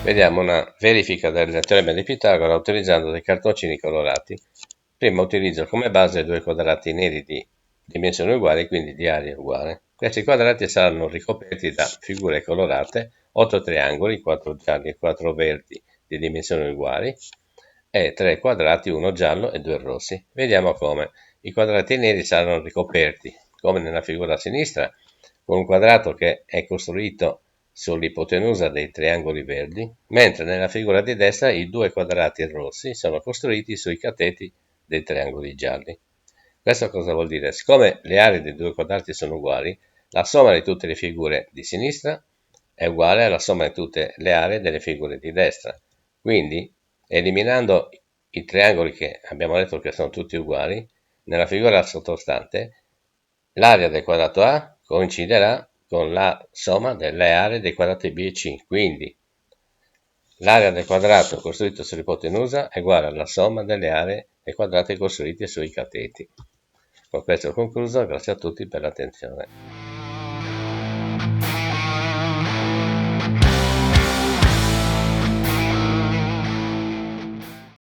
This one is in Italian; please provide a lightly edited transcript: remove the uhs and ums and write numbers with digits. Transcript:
Vediamo una verifica del teorema di Pitagora utilizzando dei cartoncini colorati. Prima utilizzo come base due quadrati neri di dimensioni uguali, quindi di area uguale. Questi quadrati saranno ricoperti da figure colorate, 8 triangoli, 4 gialli e 4 verdi di dimensioni uguali, e 3 quadrati, uno giallo e 2 rossi. Vediamo come. I quadrati neri saranno ricoperti, come nella figura a sinistra, con un quadrato che è costruito sull'ipotenusa dei triangoli verdi, mentre nella figura di destra i due quadrati rossi sono costruiti sui cateti dei triangoli gialli. Questo cosa vuol dire? Siccome le aree dei due quadrati sono uguali, la somma di tutte le figure di sinistra è uguale alla somma di tutte le aree delle figure di destra. Quindi, eliminando i triangoli che abbiamo detto che sono tutti uguali, nella figura sottostante l'area del quadrato A coinciderà con la somma delle aree dei quadrati B e C, quindi l'area del quadrato costruito sull'ipotenusa è uguale alla somma delle aree dei quadrati costruiti sui cateti. Con questo ho concluso, grazie a tutti per l'attenzione.